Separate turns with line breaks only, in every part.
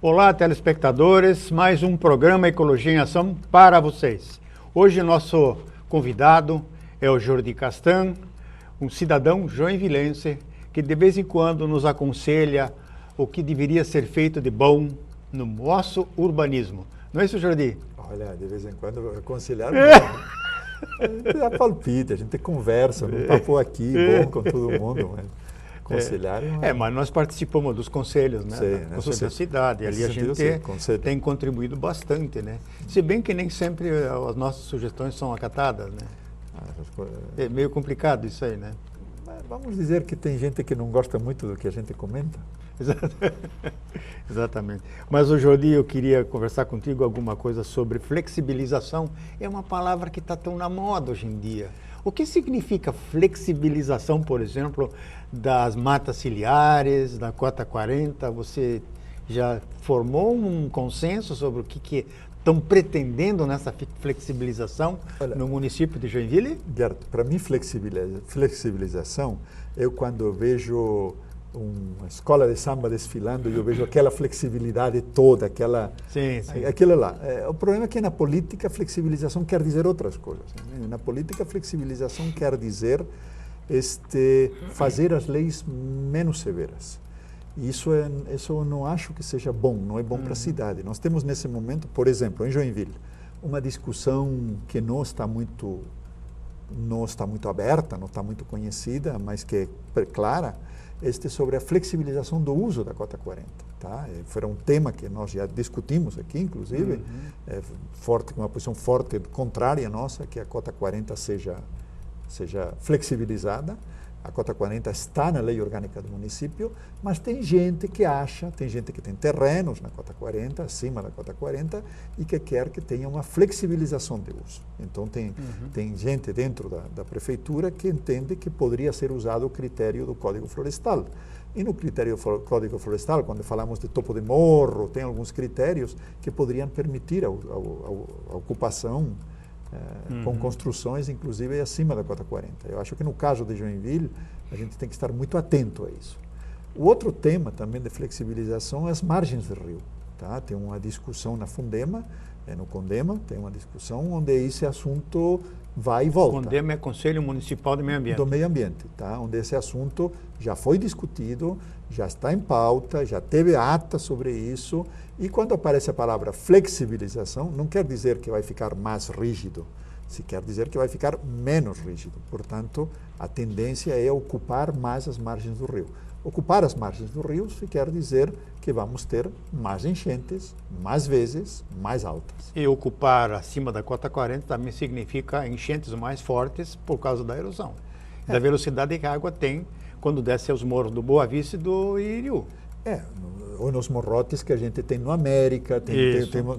Olá, telespectadores, mais um programa Ecologia em Ação para vocês. Hoje nosso convidado é o Jordi Castan, um cidadão joinvilense que de vez em quando nos aconselha o que deveria ser feito de bom no nosso urbanismo. Não é isso, Jordi?
Olha, de vez em quando aconselhar dá palpite, a gente conversa, num papo aqui, bom com todo mundo, mas aconselhar
mas nós participamos dos conselhos, né?
Sim,
Conselho da cidade, ali a gente tem contribuído bastante, né? Se bem que nem sempre as nossas sugestões são acatadas, né? É meio complicado isso aí, né?
Vamos dizer que tem gente que não gosta muito do que a gente comenta.
Exatamente. Mas, Jordi, eu queria conversar contigo alguma coisa sobre flexibilização. É uma palavra que está tão na moda hoje em dia. O que significa flexibilização, por exemplo, das matas ciliares, da Cota 40? Você já formou um consenso sobre o que estão pretendendo nessa flexibilização no município de Joinville?
Para mim, flexibilização, eu quando vejo uma escola de samba desfilando, eu vejo aquela flexibilidade toda, aquilo lá. O problema é que na política, flexibilização quer dizer outras coisas. Né? Na política, flexibilização quer dizer fazer as leis menos severas. E isso eu não acho que seja bom, não é bom para a cidade. Nós temos nesse momento, por exemplo, em Joinville, uma discussão que não está muito aberta, não está muito conhecida, mas que é clara, sobre a flexibilização do uso da Cota 40. Tá? Foi um tema que nós já discutimos aqui, inclusive, uma posição forte, contrária nossa, que a Cota 40 seja flexibilizada. A Cota 40 está na lei orgânica do município, mas tem gente que tem terrenos na Cota 40, acima da Cota 40, e que quer que tenha uma flexibilização de uso. Então, tem gente dentro da prefeitura que entende que poderia ser usado o critério do Código Florestal. E no critério do Código Florestal, quando falamos de topo de morro, tem alguns critérios que poderiam permitir a ocupação com construções, inclusive, acima da Cota 40. Eu acho que no caso de Joinville, a gente tem que estar muito atento a isso. O outro tema também de flexibilização é as margens do rio. Tá? Tem uma discussão na Fundema, no Condema, tem uma discussão onde esse assunto vai e volta.
O Condema é Conselho Municipal do Meio Ambiente.
Do Meio Ambiente, tá? Onde esse assunto já foi discutido, já está em pauta, já teve ata sobre isso, e quando aparece a palavra flexibilização, não quer dizer que vai ficar mais rígido, se quer dizer que vai ficar menos rígido. Portanto, a tendência é ocupar mais as margens do rio. Ocupar as margens do rio quer dizer que vamos ter mais enchentes, mais vezes, mais altas.
E ocupar acima da Cota 40 também significa enchentes mais fortes por causa da erosão, da velocidade que a água tem quando desce aos morros do Boa Vista e do Iriú.
Ou nos morrotes que a gente tem no América,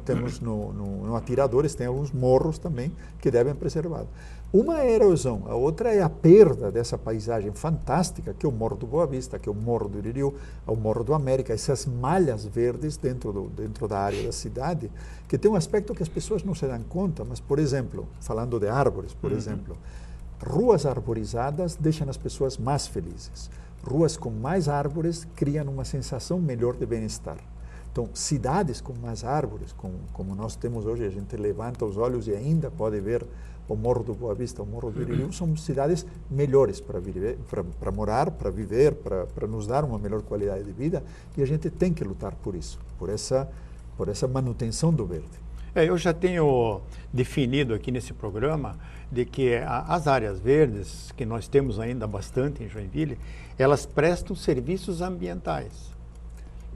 temos no Atiradores, tem alguns morros também que devem ser preservados. Uma é a erosão, a outra é a perda dessa paisagem fantástica, que é o Morro do Boa Vista, que é o Morro do Iriú, o Morro do América, essas malhas verdes dentro da área da cidade, que tem um aspecto que as pessoas não se dão conta, mas, por exemplo, falando de árvores, por exemplo, ruas arborizadas deixam as pessoas mais felizes. Ruas com mais árvores criam uma sensação melhor de bem-estar. Então, cidades com mais árvores, como nós temos hoje, a gente levanta os olhos e ainda pode ver o Morro do Boa Vista, o Morro do Iriú, são cidades melhores para morar, para viver, para nos dar uma melhor qualidade de vida, e a gente tem que lutar por isso, por essa manutenção do verde.
Eu já tenho definido aqui nesse programa de que as áreas verdes, que nós temos ainda bastante em Joinville, elas prestam serviços ambientais,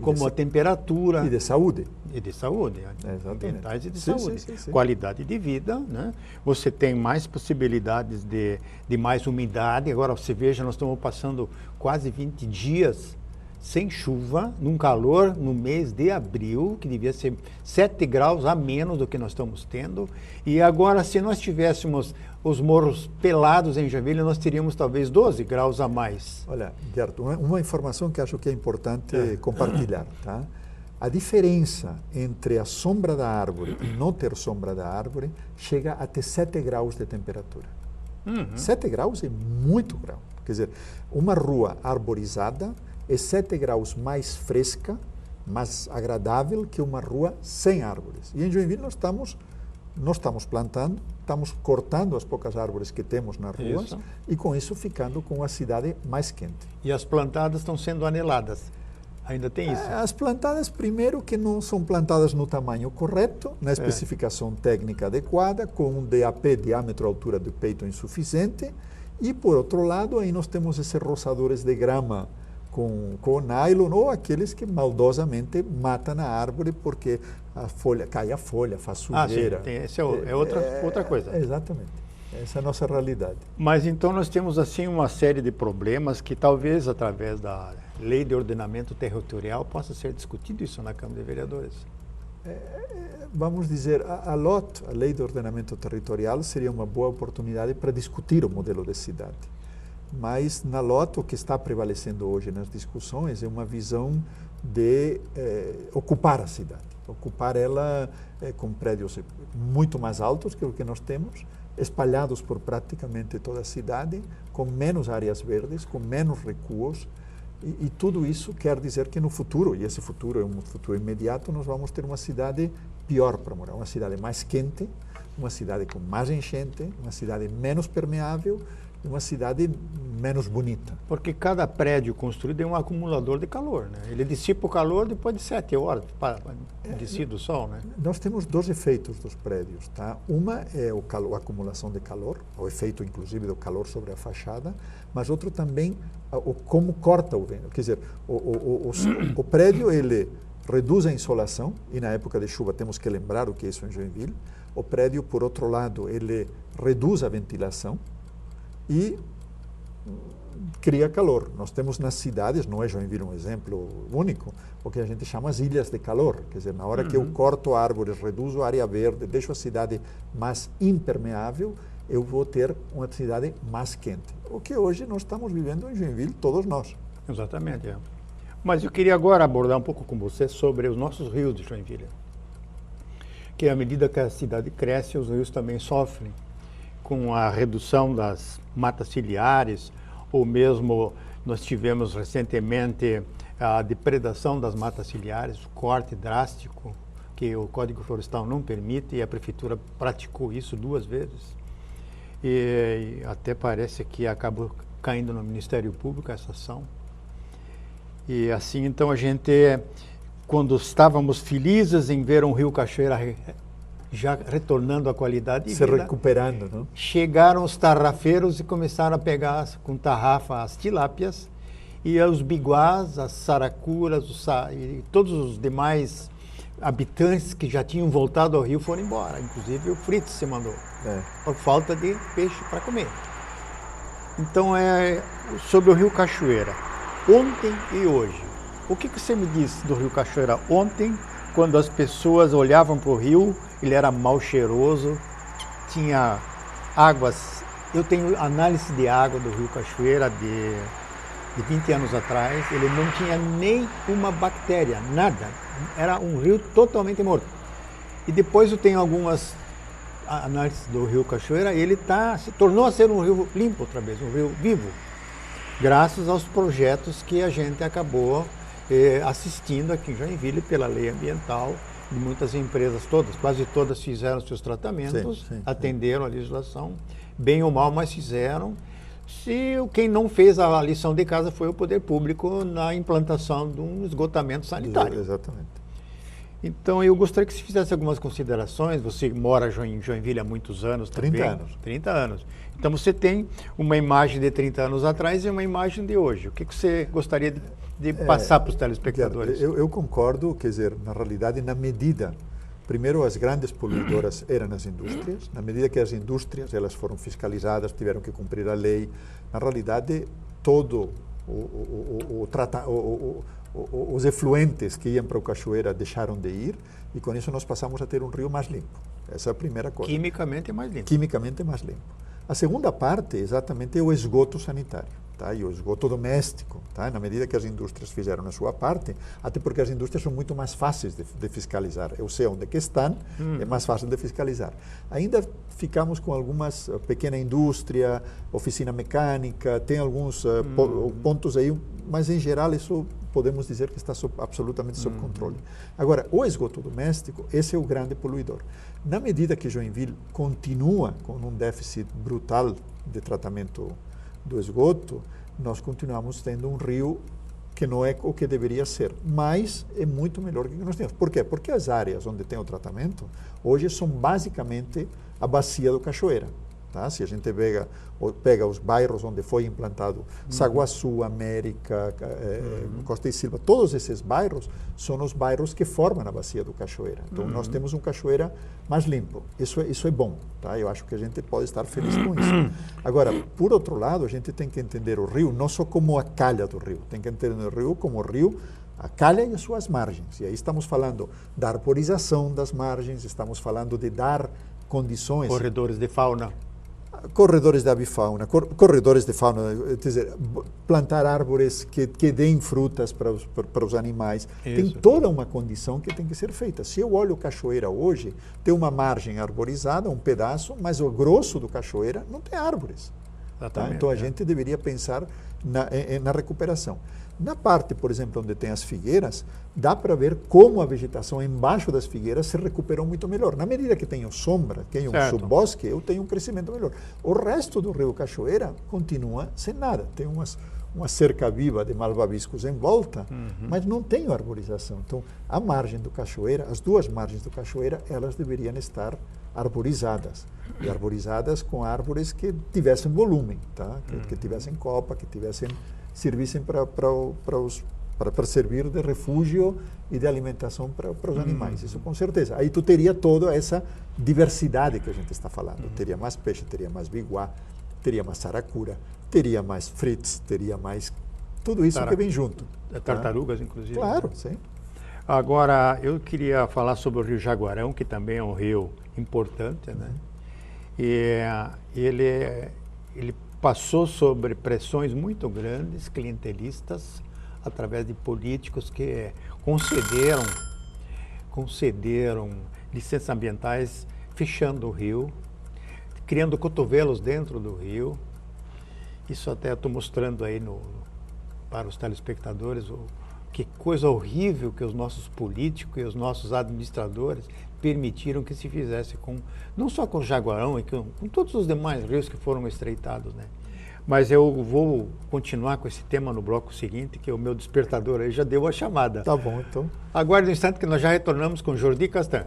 como a temperatura...
E de saúde.
E de saúde, ambientais e de saúde.
Sim.
Qualidade de vida, né? Você tem mais possibilidades de mais umidade. Agora, você veja, nós estamos passando quase 20 dias sem chuva, num calor no mês de abril, que devia ser 7 graus a menos do que nós estamos tendo. E agora, se nós tivéssemos os morros pelados em Joinville, nós teríamos talvez 12 graus a mais.
Olha, Gerto, uma informação que acho que é importante compartilhar. Tá? A diferença entre a sombra da árvore e não ter sombra da árvore chega até 7 graus de temperatura. 7 graus é muito grau. Quer dizer, uma rua arborizada é 7 graus mais fresca mais agradável que uma rua sem árvores. E em Joinville nós estamos plantando, estamos cortando as poucas árvores que temos nas ruas e com isso ficando com uma cidade mais quente.
E as plantadas estão sendo aneladas. Ainda tem isso?
As plantadas, primeiro, que não são plantadas no tamanho correto, na especificação técnica adequada, com um DAP, diâmetro altura do peito, insuficiente. E, por outro lado, aí nós temos esses roçadores de grama com nylon, ou aqueles que maldosamente matam a árvore porque cai a folha, faz sujeira.
Sim, essa é outra coisa.
Exatamente. Essa é a nossa realidade.
Mas então nós temos assim uma série de problemas que talvez através da lei de ordenamento territorial possa ser discutido isso na Câmara de Vereadores.
Vamos dizer, a LOT, a Lei de Ordenamento Territorial, seria uma boa oportunidade para discutir o modelo de cidade. Mas na LOT o que está prevalecendo hoje nas discussões é uma visão de ocupar a cidade. Ocupar ela com prédios muito mais altos que o que nós temos, espalhados por praticamente toda a cidade, com menos áreas verdes, com menos recuos, e tudo isso quer dizer que no futuro, e esse futuro é um futuro imediato, nós vamos ter uma cidade pior para morar, uma cidade mais quente, uma cidade com mais enchente, uma cidade menos permeável, uma cidade menos bonita.
Porque cada prédio construído é um acumulador de calor, né? Ele dissipa o calor depois de 7 horas do sol, né?
Nós temos dois efeitos dos prédios, tá? Uma é a acumulação de calor, o efeito inclusive do calor sobre a fachada, mas outro também como corta o vento. Quer dizer, o prédio ele reduz a insolação, e na época de chuva temos que lembrar o que é isso em Joinville. O prédio, por outro lado, ele reduz a ventilação e cria calor. Nós temos nas cidades, não é Joinville um exemplo único, o que a gente chama as ilhas de calor. Quer dizer, na hora que eu corto árvores, reduzo a área verde, deixo a cidade mais impermeável, eu vou ter uma cidade mais quente. O que hoje nós estamos vivendo em Joinville, todos nós.
Exatamente. Mas eu queria agora abordar um pouco com você sobre os nossos rios de Joinville. Que à medida que a cidade cresce, os rios também sofrem com a redução das matas ciliares, ou mesmo nós tivemos recentemente a depredação das matas ciliares, o corte drástico que o Código Florestal não permite, e a Prefeitura praticou isso 2 vezes. E até parece que acabou caindo no Ministério Público essa ação. E assim, então, a gente, quando estávamos felizes em ver um rio Cachoeira já retornando à qualidade de
vida, se recuperando, não?
Chegaram os tarrafeiros e começaram a pegar com tarrafa as tilápias, e os biguás, as saracuras, e todos os demais habitantes que já tinham voltado ao rio foram embora. Inclusive o Fritz se mandou, por falta de peixe para comer. Então, sobre o rio Cachoeira, ontem e hoje, o que você me disse do rio Cachoeira ontem, quando as pessoas olhavam para o rio, ele era mal cheiroso, tinha águas. Eu tenho análise de água do rio Cachoeira de 20 anos atrás, ele não tinha nem uma bactéria, nada. Era um rio totalmente morto. E depois eu tenho algumas análises do rio Cachoeira, ele se tornou a ser um rio limpo outra vez, um rio vivo, graças aos projetos que a gente acabou assistindo aqui em Joinville pela lei ambiental, de muitas empresas, quase todas fizeram seus tratamentos, atenderam a legislação, bem ou mal, mas fizeram. Quem não fez a lição de casa foi o poder público na implantação de um esgotamento sanitário.
Exatamente.
Então, eu gostaria que você fizesse algumas considerações. Você mora em Joinville há muitos anos também.
30 anos.
30 anos. Então, você tem uma imagem de 30 anos atrás e uma imagem de hoje. O que você gostaria de passar para os telespectadores?
Eu concordo, quer dizer, na realidade, na medida... Primeiro, as grandes poluidoras eram as indústrias. Na medida que as indústrias elas foram fiscalizadas, tiveram que cumprir a lei, na realidade, todo os efluentes que iam para o Cachoeira deixaram de ir, e com isso nós passamos a ter um rio mais limpo. Essa é a primeira coisa.
Quimicamente mais limpo.
Quimicamente mais limpo. A segunda parte, exatamente, é o esgoto sanitário. tá? E o esgoto doméstico, tá? Na medida que as indústrias fizeram a sua parte, até porque as indústrias são muito mais fáceis de fiscalizar. Eu sei onde que estão, é mais fácil de fiscalizar. Ainda ficamos com algumas pequena indústria, oficina mecânica, tem alguns pontos aí, mas em geral isso podemos dizer que está absolutamente sob controle. Agora, o esgoto doméstico, esse é o grande poluidor. Na medida que Joinville continua com um déficit brutal de tratamento do esgoto, nós continuamos tendo um rio que não é o que deveria ser, mas é muito melhor que nós temos. Por quê? Porque as áreas onde tem o tratamento, hoje são basicamente a bacia do Cachoeira. Tá? Se a gente pega os bairros onde foi implantado Saguaçu, América, Costa e Silva, todos esses bairros são os bairros que formam a bacia do Cachoeira. Então, nós temos um Cachoeira mais limpo. Isso é bom. Tá? Eu acho que a gente pode estar feliz com isso. Agora, por outro lado, a gente tem que entender o rio não só como a calha do rio, tem que entender o rio como o rio, a calha e as suas margens. E aí estamos falando da arborização das margens, estamos falando de dar condições...
Corredores de fauna.
Corredores de avifauna, corredores de fauna, quer dizer, plantar árvores que deem frutas para os animais. Isso. Tem toda uma condição que tem que ser feita. Se eu olho Cachoeira hoje, tem uma margem arborizada, um pedaço, mas o grosso do Cachoeira não tem árvores. Tá? Então a gente deveria pensar na recuperação. Na parte, por exemplo, onde tem as figueiras, dá para ver como a vegetação embaixo das figueiras se recuperou muito melhor. Na medida que tenho sombra, que tenho um subbosque, eu tenho um crescimento melhor. O resto do rio Cachoeira continua sem nada. Tem uma cerca viva de malvaviscos em volta, mas não tem arborização. Então, a margem do Cachoeira, as duas margens do Cachoeira, elas deveriam estar arborizadas. E arborizadas com árvores que tivessem volume, tá? Que tivessem copa, que servissem para servir de refúgio e de alimentação para os animais. Isso com certeza. Aí tu teria toda essa diversidade que a gente está falando. Teria mais peixe, teria mais biguá, teria mais saracura, teria mais frites, teria mais... Tudo isso que vem junto.
Tartarugas, inclusive.
Claro,
né?
Sim.
Agora, eu queria falar sobre o Rio Jaguarão, que também é um rio importante, né? E ele passou sobre pressões muito grandes, clientelistas, através de políticos que concederam licenças ambientais, fechando o rio, criando cotovelos dentro do rio. Isso até estou mostrando aí para os telespectadores, que coisa horrível que os nossos políticos e os nossos administradores permitiram que se fizesse não só com o Jaguarão, e com todos os demais rios que foram estreitados, né? Mas eu vou continuar com esse tema no bloco seguinte, que o meu despertador aí já deu a chamada.
Tá bom, então.
Aguarde um instante que nós já retornamos com Jordi Castan.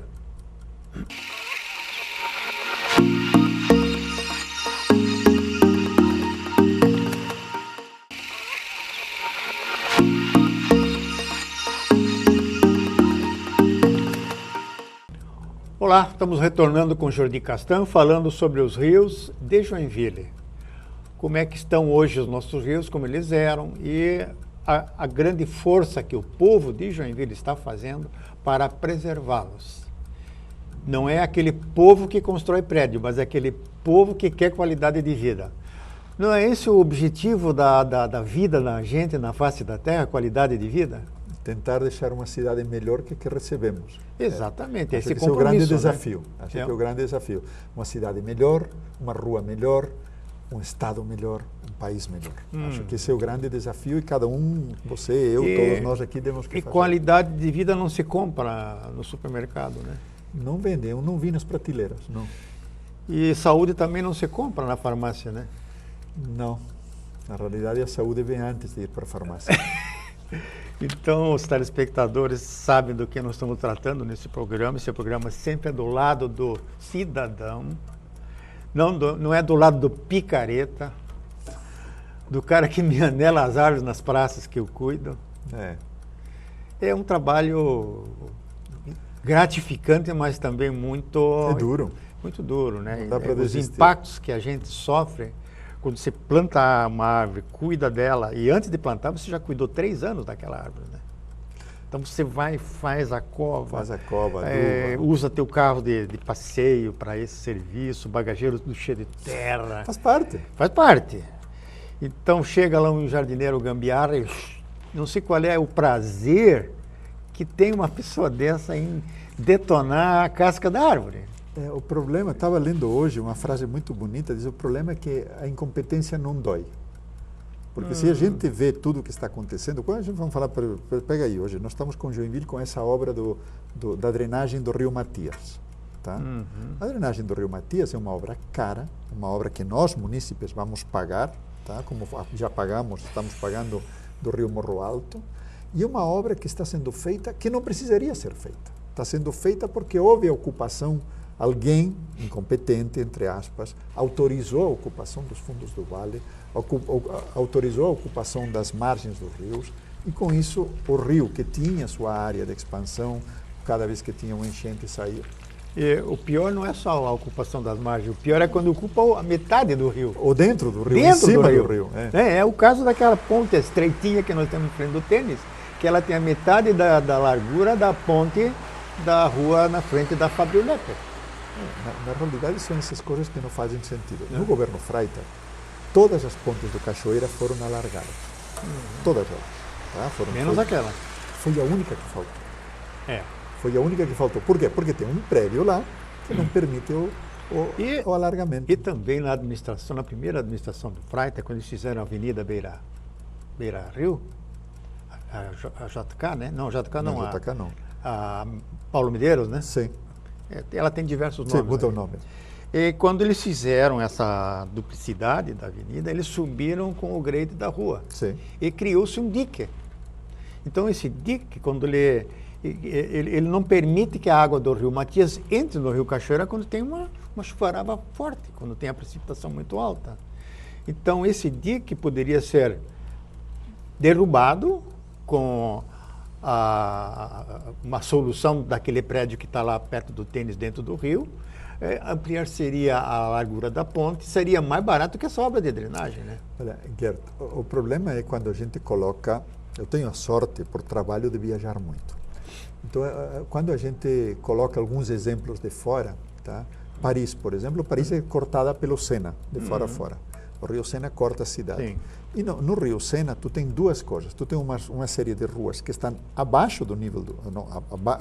Olá, estamos retornando com Jordi Castan, falando sobre os rios de Joinville. Como é que estão hoje os nossos rios, como eles eram, e a grande força que o povo de Joinville está fazendo para preservá-los. Não é aquele povo que constrói prédio, mas é aquele povo que quer qualidade de vida. Não é esse o objetivo da vida da gente na face da terra, qualidade de vida?
Tentar deixar uma cidade melhor que recebemos.
Exatamente, esse
é o grande desafio.
Né?
Acho que é o grande desafio. Uma cidade melhor, uma rua melhor, um estado melhor, um país melhor. Acho que esse é o grande desafio e cada um, você, eu, todos nós aqui temos que fazer.
E qualidade de vida não se compra no supermercado, né?
Não vende, eu não vi nas prateleiras, não.
E saúde também não se compra na farmácia, né?
Não. Na realidade, a saúde vem antes de ir para a farmácia.
Então, os telespectadores sabem do que nós estamos tratando nesse programa. Esse programa sempre é do lado do cidadão, não é do lado do picareta, do cara que me anela as árvores nas praças que eu cuido. É um trabalho gratificante, mas também muito...
É duro.
Muito duro, né?
Não dá para
os
desistir.
Impactos que a gente sofre quando você planta uma árvore, cuida dela, e antes de plantar você já cuidou 3 anos daquela árvore, né? Então você vai e faz a cova.
Faz a cova,
usa teu carro de passeio para esse serviço, bagageiro do cheio de terra.
Faz parte.
Faz parte. Então chega lá um jardineiro gambiarra e não sei qual é o prazer que tem uma pessoa dessa em detonar a casca da árvore.
O problema, estava lendo hoje uma frase muito bonita, diz: o problema é que a incompetência não dói. Porque se a gente vê tudo o que está acontecendo, quando a gente vamos falar, pega aí, hoje nós estamos com Joinville com essa obra da drenagem do Rio Matias. Tá? A drenagem do Rio Matias é uma obra cara, uma obra que nós, munícipes, vamos pagar, tá? Como já pagamos, estamos pagando do Rio Morro Alto, e é uma obra que está sendo feita que não precisaria ser feita. Está sendo feita porque houve a ocupação, alguém incompetente, entre aspas, autorizou a ocupação dos fundos do vale, autorizou a ocupação das margens dos rios, e com isso o rio, que tinha sua área de expansão, cada vez que tinha uma enchente saía.
E o pior não é só a ocupação das margens, o pior é quando ocupa a metade do rio.
Ou dentro do rio,
dentro
em cima
do rio.
Do rio.
É o caso daquela ponte estreitinha que nós temos em frente do tênis, que ela tem a metade da largura da ponte da rua na frente da Fábio Lepper.
Na realidade, são essas coisas que não fazem sentido. No governo Freita, todas as pontes do Cachoeira foram alargadas. Todas elas. Tá?
Menos aquela.
Foi a única que faltou.
É.
Foi a única que faltou. Por quê? Porque tem um prédio lá que não permite o alargamento.
E também na administração, na primeira administração do Freita, quando eles fizeram a Avenida Beira Rio, a JK, né? Não, JK não.
Não, JK não.
A Paulo Medeiros, né?
Sim.
Ela tem diversos nomes.
Sim, muda o nome.
E quando eles fizeram essa duplicidade da avenida, eles subiram com o grade da rua.
Sim.
E criou-se um dique. Então esse dique, quando ele não permite que a água do Rio Matias entre no Rio Cachoeira quando tem uma chuvarada forte, quando tem a precipitação muito alta. Então esse dique poderia ser derrubado com uma solução daquele prédio que está lá perto do tênis, dentro do rio, ampliar-seria a largura da ponte, seria mais barato que essa obra de drenagem, né?
Olha, Gert, o problema é quando a gente coloca, eu tenho a sorte por trabalho de viajar muito. Então, quando a gente coloca alguns exemplos de fora, tá? Paris, por exemplo, Paris é cortada pelo Sena, de fora a fora. O Rio Sena corta a cidade.
Sim.
E no Rio Sena, tu tem duas coisas. Tu tem uma série de ruas que estão abaixo do nível,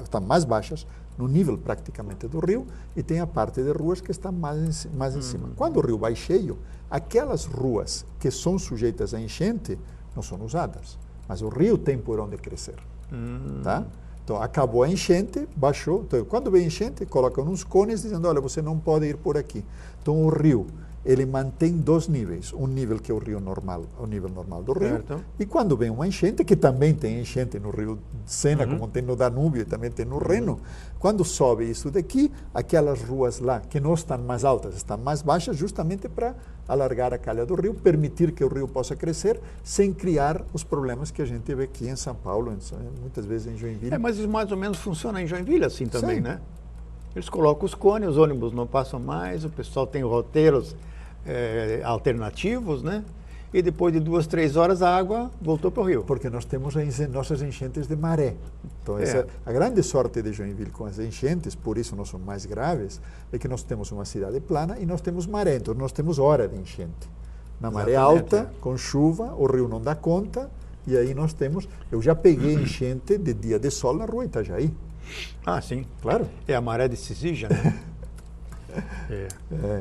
estão mais baixas, no nível praticamente do rio, e tem a parte de ruas que estão mais em cima. Quando o rio vai cheio, aquelas ruas que são sujeitas a enchente não são usadas, mas o rio tem por onde crescer. Tá? Então, acabou a enchente, baixou. Então, quando vem enchente, colocam uns cones dizendo: olha, você não pode ir por aqui. Então, o rio, ele mantém dois níveis. Um nível que é o rio normal, o nível normal do rio.
Certo.
E quando vem uma enchente, que também tem enchente no rio Sena, como tem no Danúbio e também tem no Reno, quando sobe isso daqui, aquelas ruas lá, que não estão mais altas, estão mais baixas, justamente para alargar a calha do rio, permitir que o rio possa crescer, sem criar os problemas que a gente vê aqui em São Paulo, muitas vezes em Joinville.
Mas isso mais ou menos funciona em Joinville assim também,
Sim.
né? Eles colocam os cones, os ônibus não passam mais, o pessoal tem roteiros alternativos, né? E depois de 2, 3 horas a água voltou para o rio.
Porque nós temos as nossas enchentes de maré. Então, a grande sorte de Joinville com as enchentes, por isso não são mais graves, é que nós temos uma cidade plana e nós temos maré. Então, nós temos hora de enchente. Na maré alta, com chuva, o rio não dá conta, e aí nós temos... Eu já peguei enchente de dia de sol na rua Itajaí.
Ah, sim.
Claro.
É a maré de Cisígia, né?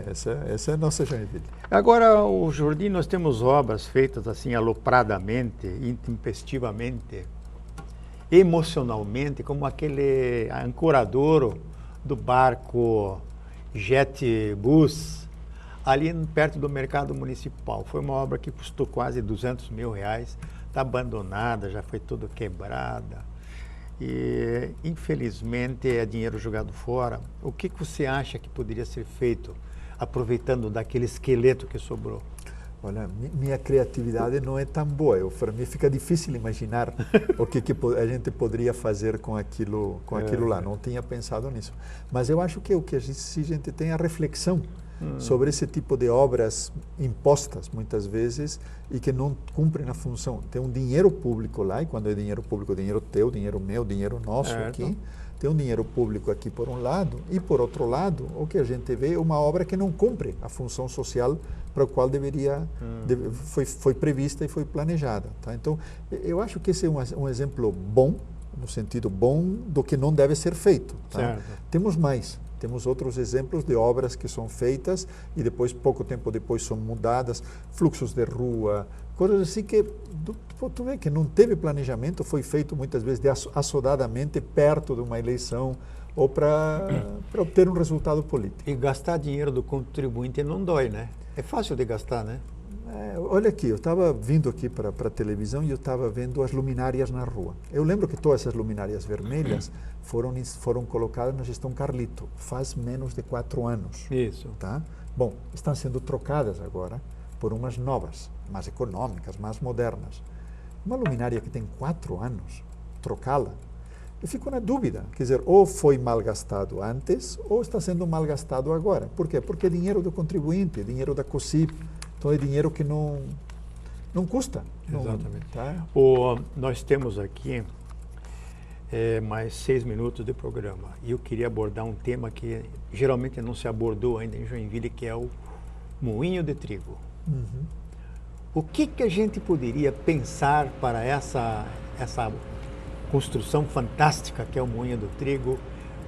Essa é a nossa Joinville.
Agora, o Jordi, nós temos obras feitas assim alopradamente, intempestivamente, emocionalmente, como aquele ancoradouro do barco Jet Bus, ali perto do mercado municipal. Foi uma obra que custou quase R$200 mil, está abandonada, já foi toda quebrada. E, infelizmente, é dinheiro jogado fora. O que você acha que poderia ser feito, aproveitando daquele esqueleto que sobrou?
Olha, minha criatividade não é tão boa. Para mim fica difícil imaginar o que a gente poderia fazer com aquilo lá. Não tinha pensado nisso. Mas eu acho que o que a gente tem é a reflexão sobre esse tipo de obras impostas, muitas vezes, e que não cumprem a função. Tem um dinheiro público lá, e quando é dinheiro público, dinheiro teu, dinheiro meu, dinheiro nosso aqui. Tem um dinheiro público aqui por um lado, e por outro lado, o que a gente vê é uma obra que não cumpre a função social para a qual foi prevista e foi planejada. Tá? Então, eu acho que esse é um exemplo bom, no sentido bom do que não deve ser feito. Tá? Temos mais. Temos outros exemplos de obras que são feitas e depois, pouco tempo depois, são mudadas, fluxos de rua, coisas assim que tu vê que não teve planejamento, foi feito muitas vezes assodadamente perto de uma eleição ou para obter um resultado político.
E gastar dinheiro do contribuinte não dói, né? É fácil de gastar, né?
Olha aqui, eu estava vindo aqui para a televisão e eu estava vendo as luminárias na rua. Eu lembro que todas essas luminárias vermelhas foram colocadas na gestão Carlito, faz menos de 4 anos.
Isso.
Tá? Bom, estão sendo trocadas agora por umas novas, mais econômicas, mais modernas. Uma luminária que tem 4 anos, trocá-la, eu fico na dúvida. Quer dizer, ou foi mal gastado antes, ou está sendo mal gastado agora. Por quê? Porque é dinheiro do contribuinte, é dinheiro da COSIP. Então é dinheiro que não custa.
Exatamente.
Tá?
Nós temos aqui mais 6 minutos de programa. E eu queria abordar um tema que geralmente não se abordou ainda em Joinville, que é o moinho de trigo.
Uhum.
O que a gente poderia pensar para essa construção fantástica que é o moinho do trigo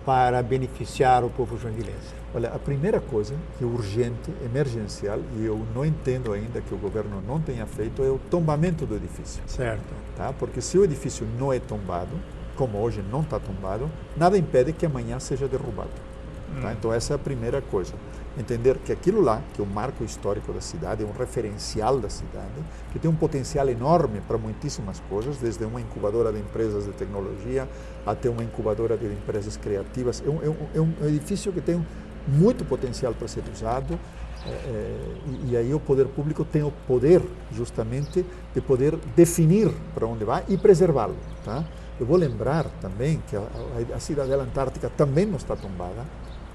para beneficiar o povo joinvilense?
Olha, a primeira coisa que é urgente, emergencial, e eu não entendo ainda que o governo não tenha feito, é o tombamento do edifício.
Certo.
Tá? Porque se o edifício não é tombado, como hoje não está tombado, nada impede que amanhã seja derrubado. Tá? Então essa é a primeira coisa. Entender que aquilo lá, que é um marco histórico da cidade, é um referencial da cidade, que tem um potencial enorme para muitíssimas coisas, desde uma incubadora de empresas de tecnologia até uma incubadora de empresas criativas. É um edifício que tem muito potencial para ser usado, e aí o poder público tem o poder, justamente, de poder definir para onde vai e preservá-lo. Tá? Eu vou lembrar também que a Cidadela Antártica também não está tombada.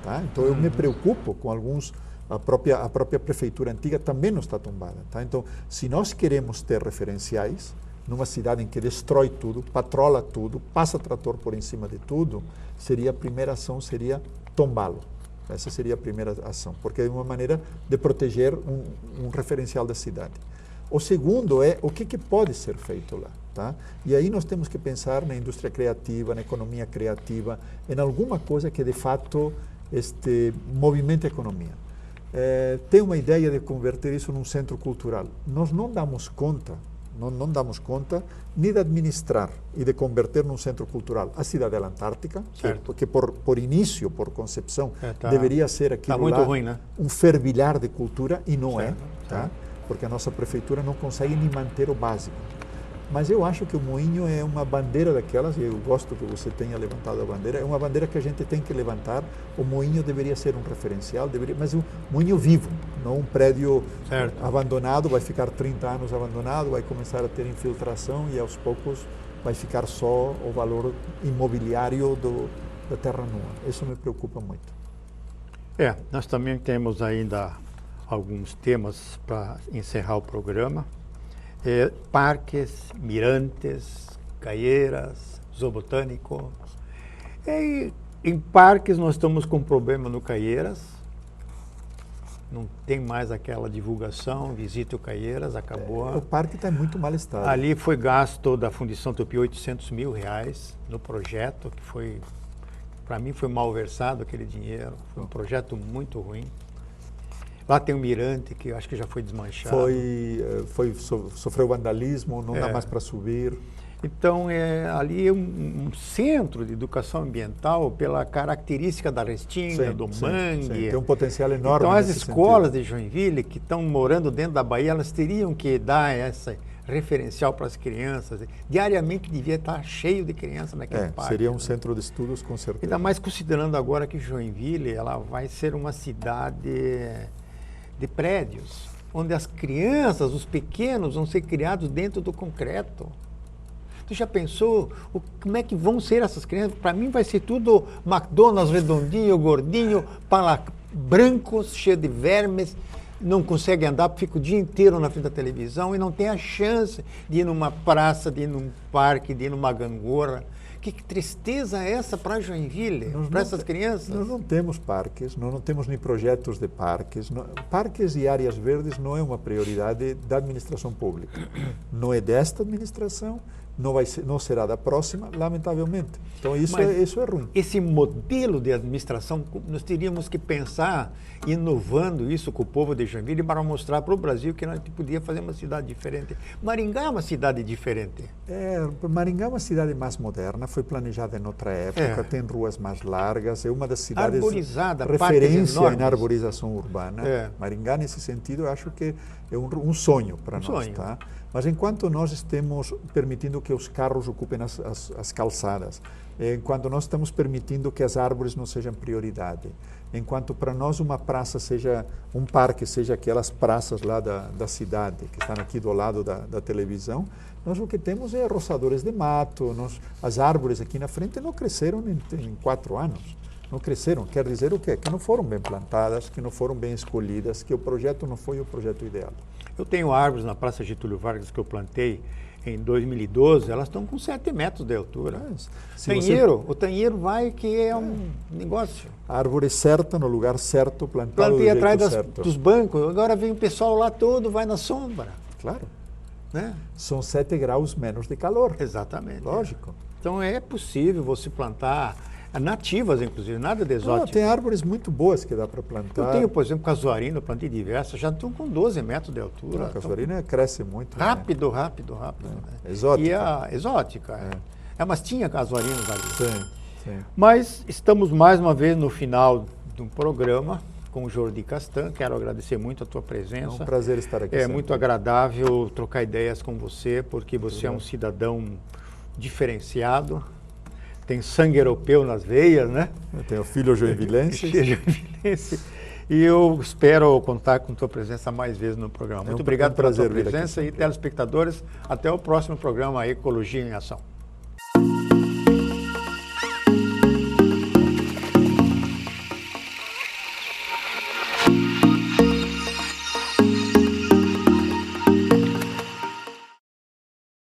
Tá? Então eu me preocupo com alguns, a própria prefeitura antiga também não está tombada. Tá? Então, se nós queremos ter referenciais numa cidade em que destrói tudo, patrola tudo, passa trator por em cima de tudo, a primeira ação seria tombá-lo. Essa seria a primeira ação, porque é uma maneira de proteger um referencial da cidade. O segundo é o que pode ser feito lá. Tá? E aí nós temos que pensar na indústria criativa, na economia criativa, em alguma coisa que de fato movimenta a economia. Tem uma ideia de converter isso num centro cultural. Nós não damos conta, não damos conta nem de administrar e de converter num centro cultural a Cidadela Antártica, que por início, por concepção, deveria ser aquilo
muito
lá,
ruim, né?
Um fervilhar de cultura, e não
certo,
é, tá? Porque a nossa prefeitura não consegue nem manter o básico. Mas eu acho que o moinho é uma bandeira daquelas, e eu gosto que você tenha levantado a bandeira, é uma bandeira que a gente tem que levantar. O moinho deveria ser um referencial, mas um moinho vivo, não um prédio abandonado, vai ficar 30 anos abandonado, vai começar a ter infiltração e aos poucos vai ficar só o valor imobiliário da terra nua. Isso me preocupa muito.
Nós também temos ainda alguns temas para encerrar o programa. Parques, mirantes, caieiras, zoobotânicos. Em parques nós estamos com problema no Caieiras. Não tem mais aquela divulgação, visite o Caieiras, acabou.
O parque está em muito mal estado.
Ali foi gasto da Fundição Tupi R$800 mil no projeto, que foi, para mim, foi mal versado aquele dinheiro. Foi um projeto muito ruim. Lá tem um mirante que eu acho que já foi desmanchado.
Sofreu vandalismo, não dá mais para subir.
Então, ali é um centro de educação ambiental pela característica da restinga, do mangue.
Sim. Tem um potencial enorme.
Então, as escolas de Joinville que estão morando dentro da Bahia, elas teriam que dar essa referencial para as crianças. Diariamente devia estar cheio de crianças naquele parque.
Seria um centro de estudos, com certeza.
Ainda mais considerando agora que Joinville ela vai ser uma cidade de prédios, onde as crianças, os pequenos, vão ser criados dentro do concreto. Tu já pensou como é que vão ser essas crianças? Para mim vai ser tudo McDonald's redondinho, gordinho, brancos, cheio de vermes, não consegue andar, fica o dia inteiro na frente da televisão e não tem a chance de ir numa praça, de ir num parque, de ir numa gangorra. Que tristeza é essa para Joinville, para essas crianças?
Nós não temos parques, nós não temos nem projetos de parques. Parques e áreas verdes não é uma prioridade da administração pública. Não é desta administração, não será da próxima, lamentavelmente. Então isso é ruim.
Esse modelo de administração, nós teríamos que pensar inovando isso com o povo de Joinville para mostrar para o Brasil que nós podia fazer uma cidade diferente. Maringá é uma cidade diferente.
Maringá é uma cidade mais moderna, foi planejada em outra época, tem ruas mais largas, é uma das cidades
arborizada,
referência em arborização urbana. Maringá, nesse sentido, eu acho que é um sonho para nós. Tá? Mas enquanto nós estamos permitindo que os carros ocupem as calçadas, enquanto nós estamos permitindo que as árvores não sejam prioridade, enquanto para nós uma praça seja, um parque seja aquelas praças lá da cidade, que estão aqui do lado da televisão, nós o que temos é roçadores de mato, as árvores aqui na frente não cresceram em 4 anos. Não cresceram, quer dizer o quê? Que não foram bem plantadas, que não foram bem escolhidas, que o projeto não foi o projeto ideal.
Eu tenho árvores na Praça Getúlio Vargas que eu plantei em 2012, elas estão com 7 metros de altura. O tanheiro vai que é um negócio.
A árvore certa, no lugar certo, plantada
plantei
do
atrás
certo.
Dos bancos, agora vem o pessoal lá todo, vai na sombra.
Claro.
Né?
São 7 graus menos de calor.
Exatamente.
Lógico.
Então é possível você plantar nativas, inclusive, nada de exótico.
Tem árvores muito boas que dá para plantar.
Eu tenho, por exemplo, casuarina, eu plantei diversas, já estão com 12 metros de altura.
A casuarina cresce muito.
Rápido, né? rápido.
É exótica.
E a exótica. Mas tinha casuarinas ali.
Sim.
Mas estamos mais uma vez no final de um programa com o Jordi Castan. Quero agradecer muito a tua presença.
É um prazer estar aqui.
É muito agradável trocar ideias com você, porque você é um cidadão diferenciado. Tem sangue europeu nas veias, né?
Eu tenho filho joinvilense.
E eu espero contar com tua presença mais vezes no programa. Muito obrigado pela tua presença e telespectadores. Até o próximo programa Ecologia em Ação.